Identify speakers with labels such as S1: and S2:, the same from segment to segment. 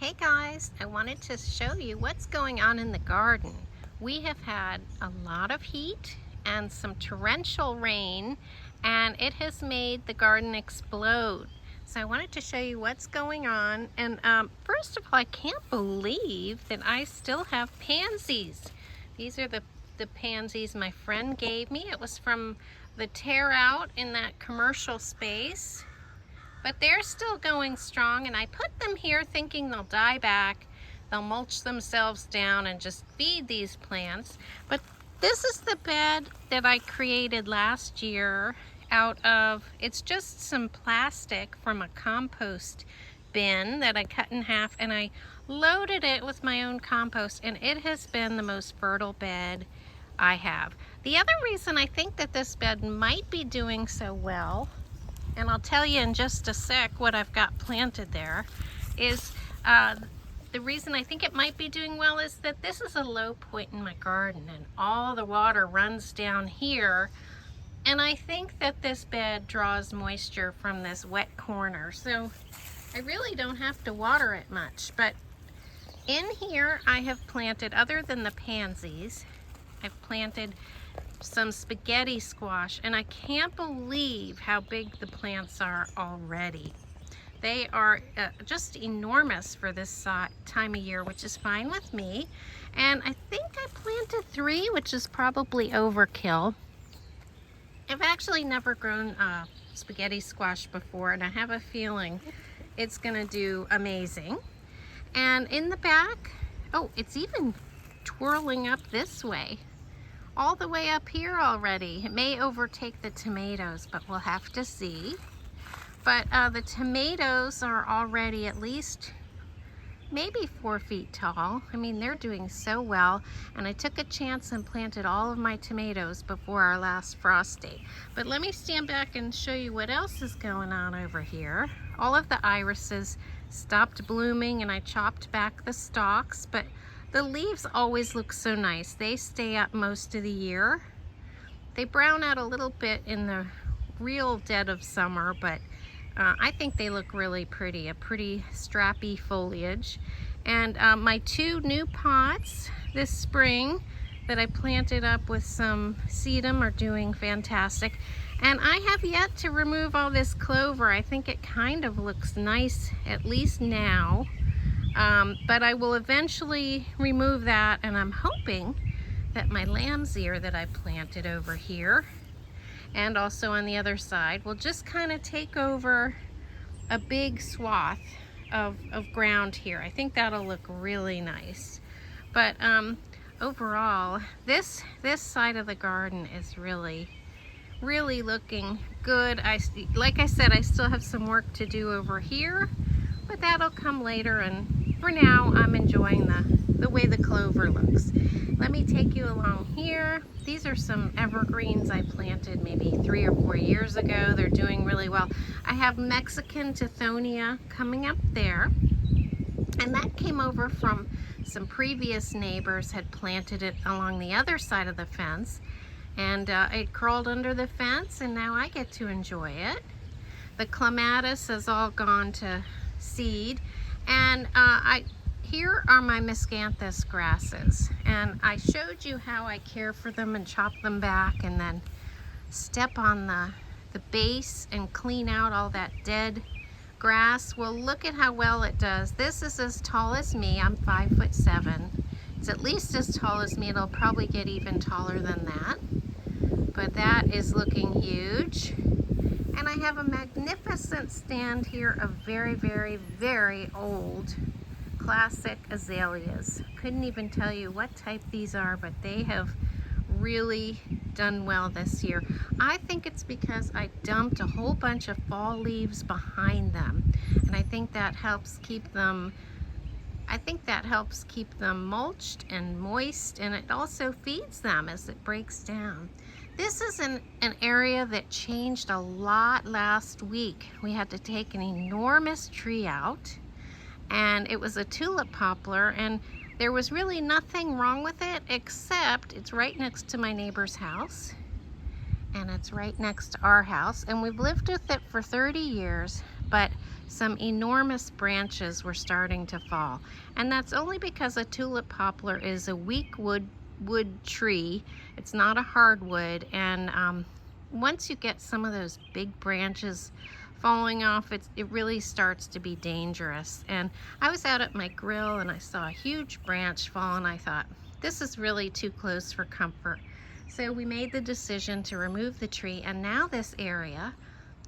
S1: Hey guys, I wanted to show you what's going on in the garden. We have had a lot of heat and some torrential rain, and it has made the garden explode. So I wanted to show you what's going on. And first of all, I can't believe that I still have pansies. These are the pansies my friend gave me. It was from the tear out in that commercial space. But they're still going strong, and I put them here thinking they'll die back. They'll mulch themselves down and just feed these plants. But this is the bed that I created last year out of, it's just some plastic from a compost bin that I cut in half, and I loaded it with my own compost, and it has been the most fertile bed I have. The other reason I think that this bed might be doing so well, and I'll tell you in just a sec what I've got planted there, is the reason I think it might be doing well is that this is a low point in my garden and all the water runs down here, and I think that this bed draws moisture from this wet corner, so I really don't have to water it much. But in here I have planted, other than the pansies, I've planted some spaghetti squash, and I can't believe how big the plants are already. They are just enormous for this time of year, which is fine with me. And I think I planted 3, which is probably overkill. I've actually never grown spaghetti squash before, and I have a feeling it's gonna do amazing. And in the back, oh, it's even twirling up this way. All the way up here already. It may overtake the tomatoes, but we'll have to see. But the tomatoes are already at least maybe 4 feet tall. I mean, they're doing so well, and I took a chance and planted all of my tomatoes before our last frost day. But let me stand back and show you what else is going on over here. All of the irises stopped blooming, and I chopped back the stalks, but the leaves always look so nice. They stay up most of the year. They brown out a little bit in the real dead of summer, but I think they look really pretty, a pretty strappy foliage. And my 2 new pots this spring that I planted up with some sedum are doing fantastic. And I have yet to remove all this clover. I think it kind of looks nice, at least now. But I will eventually remove that, and I'm hoping that my lamb's ear that I planted over here and also on the other side will just kind of take over a big swath of ground here. I think that'll look really nice. But overall, this side of the garden is really looking good. Like I said, I still have some work to do over here, but that'll come later, and for now I'm enjoying the way the clover looks. Let me take you along here. These are some evergreens I planted maybe 3 or 4 years ago. They're doing really well. I have Mexican Tithonia coming up there, and that came over from some previous neighbors had planted it along the other side of the fence, and it crawled under the fence, and now I get to enjoy it. The clematis has all gone to seed, and here are my miscanthus grasses, and I showed you how I care for them and chop them back and then step on the base and clean out all that dead grass. Well, look at how well it does. This is as tall as me. I'm 5'7". It's at least as tall as me. It'll probably get even taller than that, but that is looking huge. And I have a magnificent stand here of very old classic azaleas. Couldn't even tell you what type these are, but they have really done well this year. I think it's because I dumped a whole bunch of fall leaves behind them, and I think that helps keep them mulched and moist, and it also feeds them as it breaks down. This is an area that changed a lot last week. We had to take an enormous tree out, and it was a tulip poplar, and there was really nothing wrong with it, except it's right next to my neighbor's house, and it's right next to our house, and we've lived with it for 30 years, but some enormous branches were starting to fall. And that's only because a tulip poplar is a weak wood tree. It's not a hardwood, and once you get some of those big branches falling off, it really starts to be dangerous. And I was out at my grill and I saw a huge branch fall, and I thought, this is really too close for comfort. So we made the decision to remove the tree, and now this area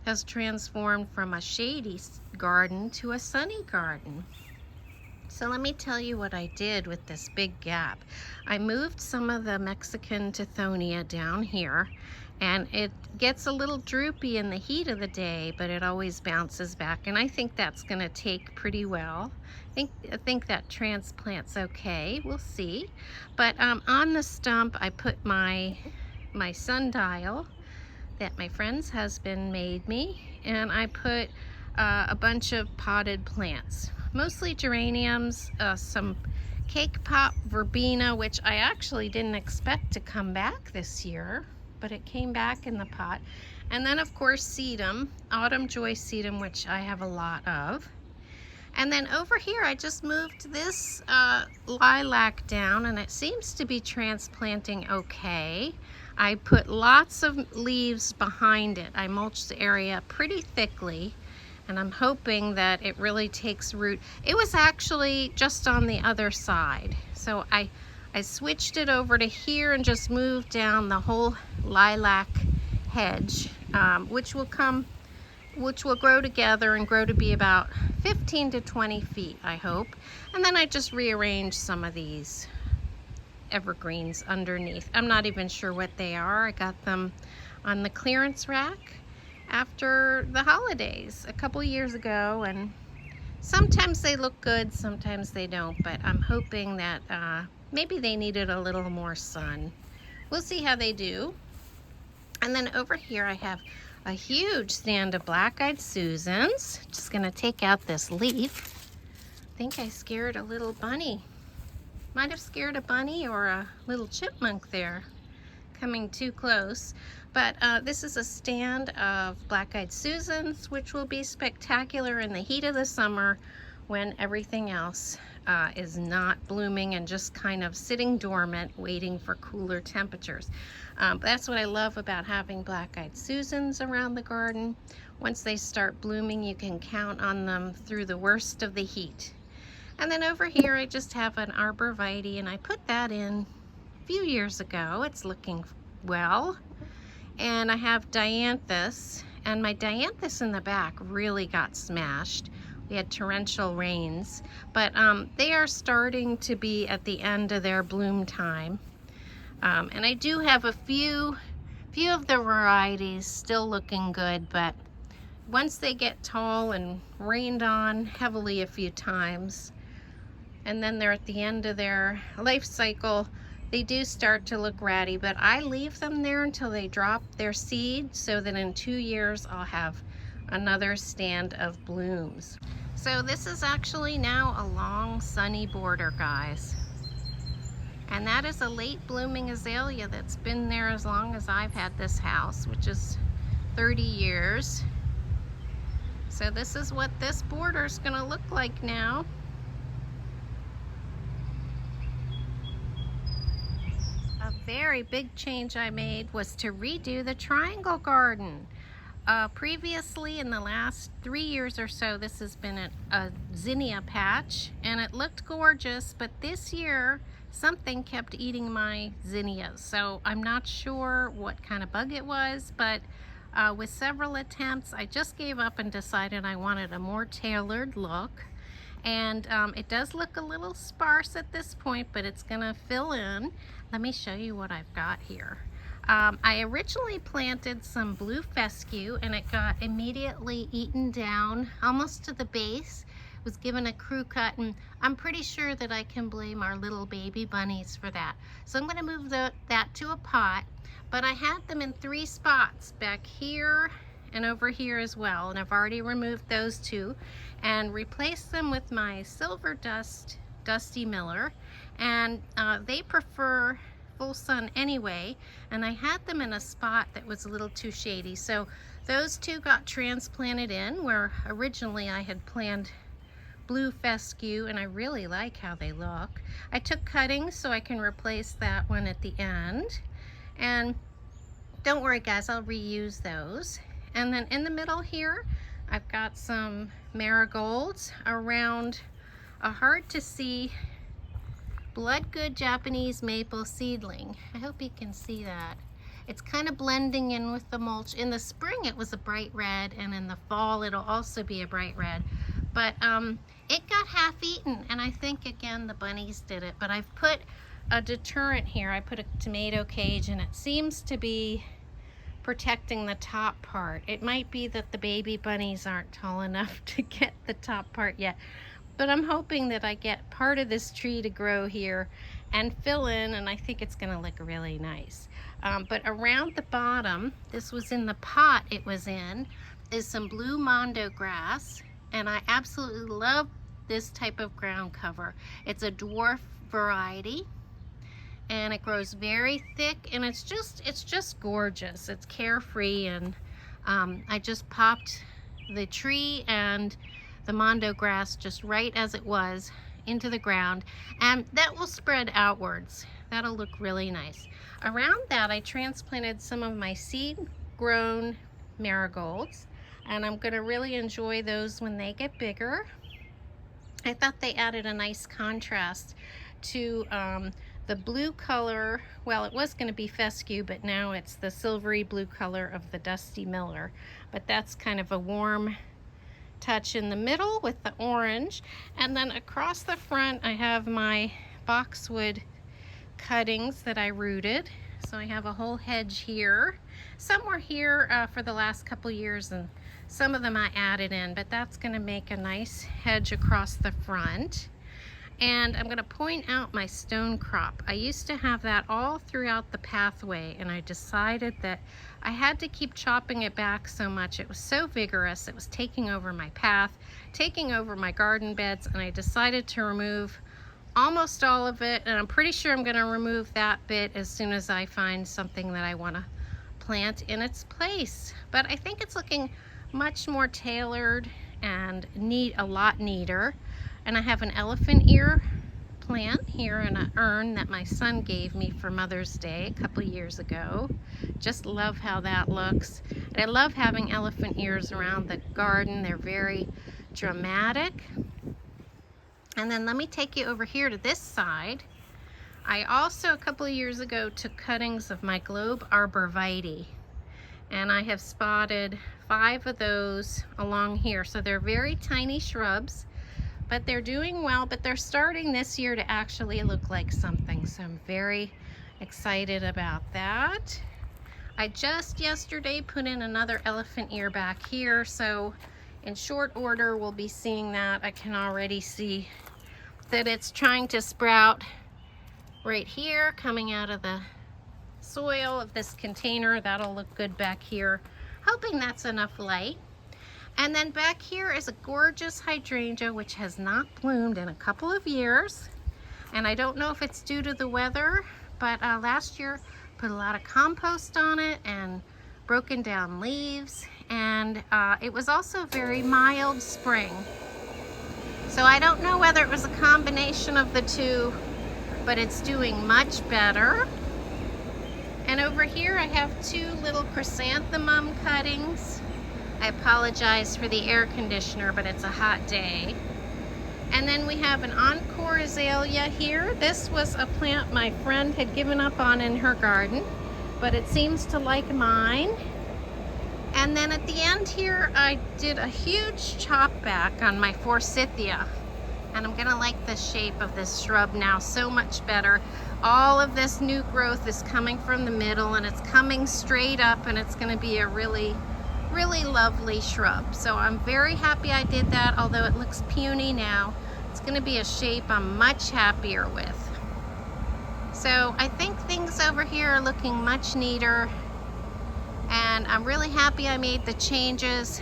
S1: has transformed from a shady garden to a sunny garden. So let me tell you what I did with this big gap. I moved some of the Mexican Tithonia down here, and it gets a little droopy in the heat of the day, but it always bounces back, and I think that's gonna take pretty well. I think that transplant's okay, we'll see. But on the stump, I put my sundial that my friend's husband made me, and I put a bunch of potted plants, mostly geraniums, some cake pop verbena, which I actually didn't expect to come back this year, but it came back in the pot. And then of course sedum, autumn joy sedum, which I have a lot of. And then over here I just moved this lilac down, and it seems to be transplanting okay. I put lots of leaves behind it. I mulched the area pretty thickly, and I'm hoping that it really takes root. It was actually just on the other side, so I switched it over to here and just moved down the whole lilac hedge, which will grow together and grow to be about 15 to 20 feet, I hope. And then I just rearranged some of these evergreens underneath. I'm not even sure what they are. I got them on the clearance rack after the holidays a couple years ago, and sometimes they look good, sometimes they don't, but I'm hoping that maybe they needed a little more sun. We'll see how they do. And then over here I have a huge stand of black-eyed Susans. Just gonna take out this leaf. I think I scared a little bunny. Might have scared a bunny or a little chipmunk there, coming too close. But this is a stand of black-eyed Susans, which will be spectacular in the heat of the summer when everything else is not blooming and just kind of sitting dormant, waiting for cooler temperatures. That's what I love about having black-eyed Susans around the garden. Once they start blooming, you can count on them through the worst of the heat. And then over here I just have an arborvitae, and I put that in a few years ago. It's looking well. And I have dianthus, and my dianthus in the back really got smashed. We had torrential rains, but they are starting to be at the end of their bloom time. And I do have a few of the varieties still looking good, but once they get tall and rained on heavily a few times, and then they're at the end of their life cycle, they do start to look ratty. But I leave them there until they drop their seed, so that in 2 years I'll have another stand of blooms. So this is actually now a long sunny border, guys. And that is a late blooming azalea that's been there as long as I've had this house, which is 30 years. So this is what this border is gonna look like now. A very big change I made was to redo the triangle garden. Previously, in the last 3 years or so, this has been a zinnia patch, and it looked gorgeous, but this year something kept eating my zinnias. So I'm not sure what kind of bug it was, but with several attempts, I just gave up and decided I wanted a more tailored look. And it does look a little sparse at this point, but it's gonna fill in. Let me show you what I've got here. I originally planted some blue fescue, and it got immediately eaten down almost to the base. It was given a crew cut, and I'm pretty sure that I can blame our little baby bunnies for that. So I'm gonna move that to a pot, but I had them in 3 spots, back here and over here as well, and I've already removed those 2 and replaced them with my silver Dusty Miller, and they prefer full sun anyway, and I had them in a spot that was a little too shady. So Those two got transplanted in where originally I had planned blue fescue, and I really like how they look. I took cuttings so I can replace that one at the end. And don't worry guys, I'll reuse those. And then in the middle here, I've got some marigolds around a hard to see blood good Japanese maple seedling. I hope you can see that. It's kind of blending in with the mulch. In the spring it was a bright red, and in the fall it'll also be a bright red. But it got half eaten, and I think again the bunnies did it. But I've put a deterrent here. I put a tomato cage, and it seems to be protecting the top part. It might be that the baby bunnies aren't tall enough to get the top part yet. But I'm hoping that I get part of this tree to grow here and fill in, and I think it's gonna look really nice. But around the bottom, this was in the pot it was in, is some blue mondo grass, and I absolutely love this type of ground cover. It's a dwarf variety, and it grows very thick, and it's just gorgeous. It's carefree, and I just popped the tree and the mondo grass just right as it was into the ground, and that will spread outwards. That'll look really nice. Around that, I transplanted some of my seed grown marigolds, and I'm gonna really enjoy those when they get bigger. I thought they added a nice contrast to the blue color. Well, it was gonna be fescue, but now it's the silvery blue color of the Dusty Miller, but that's kind of a warm touch in the middle with the orange. And then across the front I have my boxwood cuttings that I rooted. So I have a whole hedge here. Some were here for the last couple years, and some of them I added in, but that's going to make a nice hedge across the front. And I'm going to point out my stone crop. I used to have that all throughout the pathway, and I decided that I had to keep chopping it back so much. It was so vigorous. It was taking over my path, taking over my garden beds, and I decided to remove almost all of it. And I'm pretty sure I'm going to remove that bit as soon as I find something that I want to plant in its place. But I think it's looking much more tailored and a lot neater. And I have an elephant ear plant here in an urn that my son gave me for Mother's Day a couple years ago. Just love how that looks. And I love having elephant ears around the garden. They're very dramatic. And then let me take you over here to this side. I also a couple of years ago took cuttings of my Globe Arborvitae, and I have spotted 5 of those along here. So they're very tiny shrubs, but they're doing well, but they're starting this year to actually look like something. So I'm very excited about that. I just yesterday put in another elephant ear back here, so in short order we'll be seeing that. I can already see that it's trying to sprout right here, coming out of the soil of this container. That'll look good back here. Hoping that's enough light. And then back here is a gorgeous hydrangea which has not bloomed in a couple of years. And I don't know if it's due to the weather, but last year put a lot of compost on it and broken down leaves. And it was also a very mild spring. So I don't know whether it was a combination of the two, but it's doing much better. And over here I have 2 little chrysanthemum cuttings. I apologize for the air conditioner, but it's a hot day. And then we have an encore azalea here. This was a plant my friend had given up on in her garden, but it seems to like mine. And then at the end here, I did a huge chop back on my forsythia. And I'm gonna like the shape of this shrub now so much better. All of this new growth is coming from the middle, and it's coming straight up, and it's gonna be a really lovely shrub. So I'm very happy I did that, although it looks puny now. It's gonna be a shape I'm much happier with. So I think things over here are looking much neater, and I'm really happy I made the changes.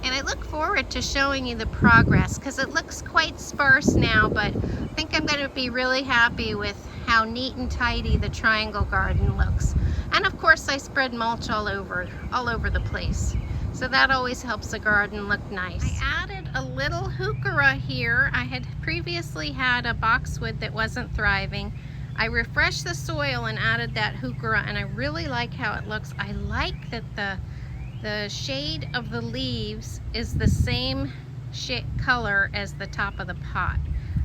S1: And I look forward to showing you the progress, because it looks quite sparse now, but I think I'm going to be really happy with how neat and tidy the triangle garden looks. And of course I spread mulch all over the place. So that always helps the garden look nice. I added a little heuchera here. I had previously had a boxwood that wasn't thriving. I refreshed the soil and added that heuchera, and I really like how it looks. I like that the shade of the leaves is the same color as the top of the pot.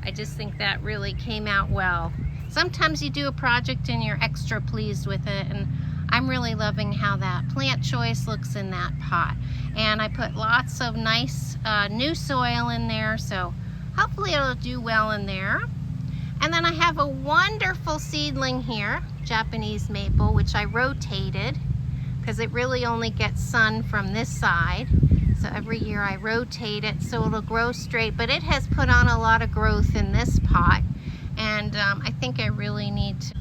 S1: I just think that really came out well. Sometimes you do a project and you're extra pleased with it, and I'm really loving how that plant choice looks in that pot. And I put lots of nice new soil in there, so hopefully it'll do well in there. And then I have a wonderful seedling here, Japanese maple, which I rotated because it really only gets sun from this side. So every year I rotate it so it'll grow straight, but it has put on a lot of growth in this pot. And I think I really need to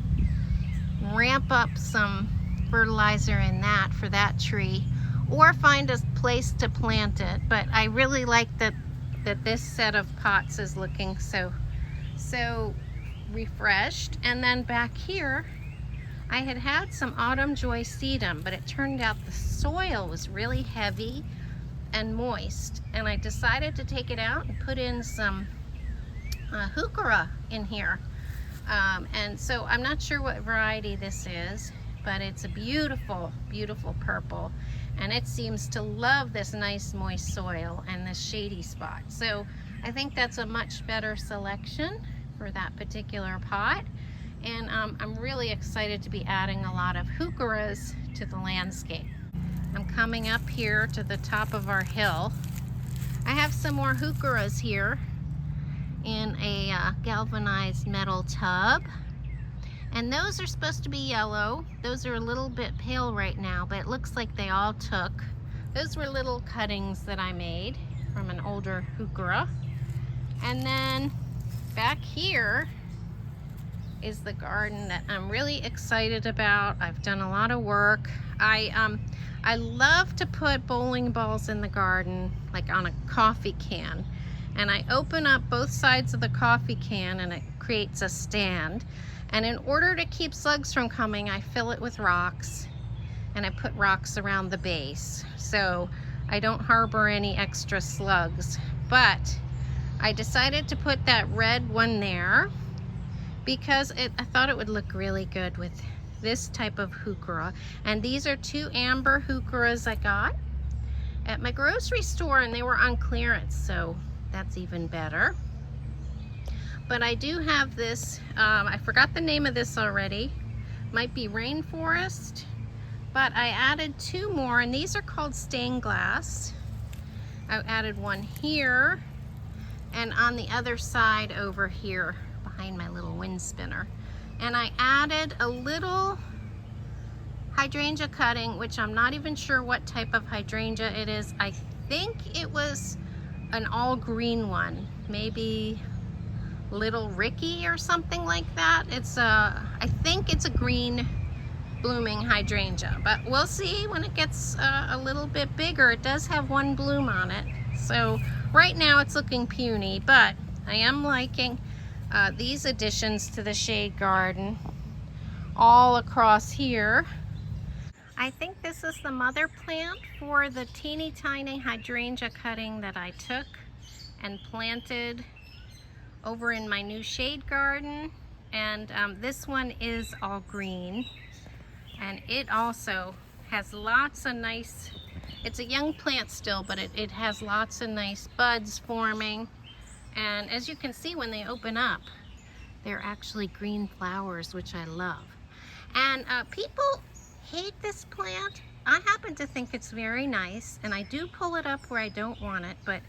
S1: ramp up some fertilizer in that for that tree, or find a place to plant it. But I really like that this set of pots is looking so refreshed. And then back here I had some autumn joy sedum, but it turned out the soil was really heavy and moist, and I decided to take it out and put in some heuchera in here. And so I'm not sure what variety this is, but it's a beautiful, beautiful purple, and it seems to love this nice moist soil and this shady spot. So I think that's a much better selection for that particular pot. And I'm really excited to be adding a lot of heucheras to the landscape. I'm coming up here to the top of our hill. I have some more heucheras here in a galvanized metal tub. And those are supposed to be yellow. Those are a little bit pale right now, but it looks like they all took. Those were little cuttings that I made from an older heuchera. And then back here is the garden that I'm really excited about. I've done a lot of work. I love to put bowling balls in the garden, like on a coffee can. And I open up both sides of the coffee can and it creates a stand. And in order to keep slugs from coming, I fill it with rocks, and I put rocks around the base so I don't harbor any extra slugs. But I decided to put that red one there because I thought it would look really good with this type of heuchera. And these are 2 amber heucheras I got at my grocery store, and they were on clearance, so that's even better. But I do have this, I forgot the name of this already. Might be rainforest, but I added 2 more, and these are called stained glass. I added one here and on the other side over here behind my little wind spinner. And I added a little hydrangea cutting, which I'm not even sure what type of hydrangea it is. I think it was an all green one, maybe Little Ricky or something like that. I think it's a green blooming hydrangea, but we'll see when it gets a little bit bigger. It does have 1 bloom on it, so right now it's looking puny, but I am liking these additions to the shade garden all across here. I think this is the mother plant for the teeny tiny hydrangea cutting that I took and planted over in my new shade garden. And this one is all green, and it also has lots of nice, it's a young plant still, but it has lots of nice buds forming. And as you can see, when they open up, they're actually green flowers, which I love. And people hate this plant. I happen to think it's very nice, and I do pull it up where I don't want it, but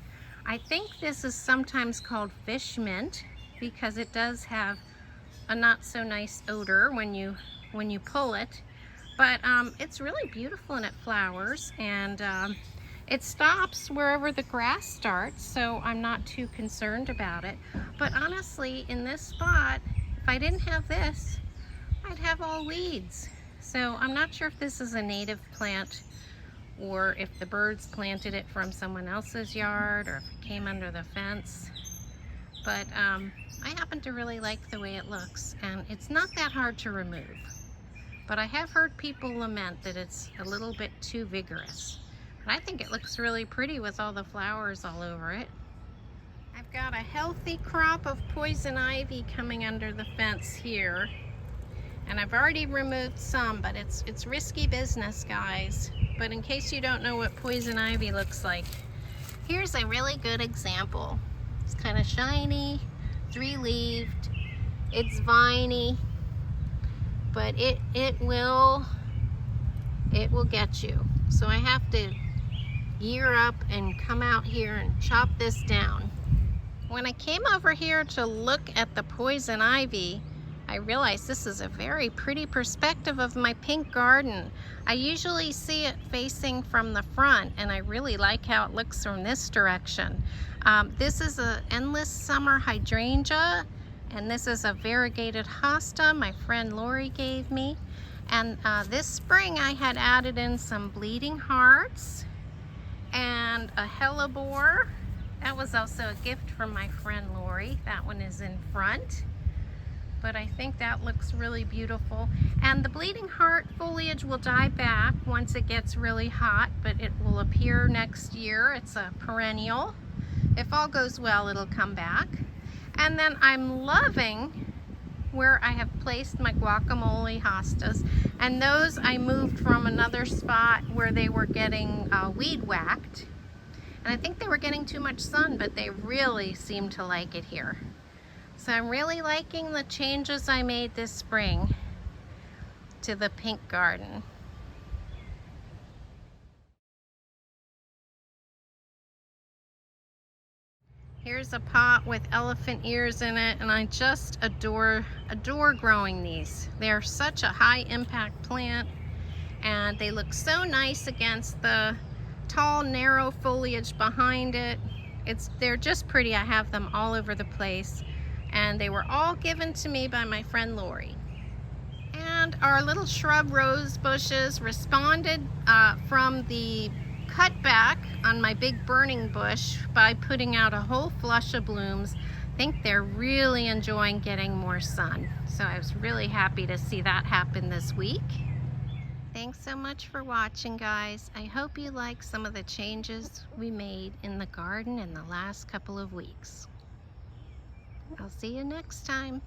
S1: I think this is sometimes called fish mint because it does have a not so nice odor when you pull it. But it's really beautiful and it flowers, and it stops wherever the grass starts, so I'm not too concerned about it. But honestly, in this spot, if I didn't have this, I'd have all weeds. So I'm not sure if this is a native plant or if the birds planted it from someone else's yard or if it came under the fence. But I happen to really like the way it looks, and it's not that hard to remove. but I have heard people lament that it's a little bit too vigorous. But I think it looks really pretty with all the flowers all over it. I've got a healthy crop of poison ivy coming under the fence here. And I've already removed some, but it's risky business, guys. But in case you don't know what poison ivy looks like, here's a really good example. It's kind of shiny, three-leaved, it's viney, but it will get you. So I have to gear up and come out here and chop this down. When I came over here to look at the poison ivy, I realized this is a very pretty perspective of my pink garden. I usually see it facing from the front, and I really like how it looks from this direction. This is an endless summer hydrangea, and this is a variegated hosta my friend Lori gave me. And this spring I had added in some bleeding hearts and a hellebore. That was also a gift from my friend Lori. That one is in front. But I think that looks really beautiful. And the bleeding heart foliage will die back once it gets really hot, but it will appear next year. It's a perennial. If all goes well, it'll come back. And then I'm loving where I have placed my guacamole hostas, and those I moved from another spot where they were getting weed whacked. And I think they were getting too much sun, but they really seem to like it here. So I'm really liking the changes I made this spring to the pink garden. Here's a pot with elephant ears in it, and I just adore growing these. They're such a high impact plant, and they look so nice against the tall, narrow foliage behind it. They're just pretty. I have them all over the place. And they were all given to me by my friend Lori. And our little shrub rose bushes responded from the cutback on my big burning bush by putting out a whole flush of blooms. I think they're really enjoying getting more sun. So I was really happy to see that happen this week. Thanks so much for watching, guys. I hope you like some of the changes we made in the garden in the last couple of weeks. I'll see you next time.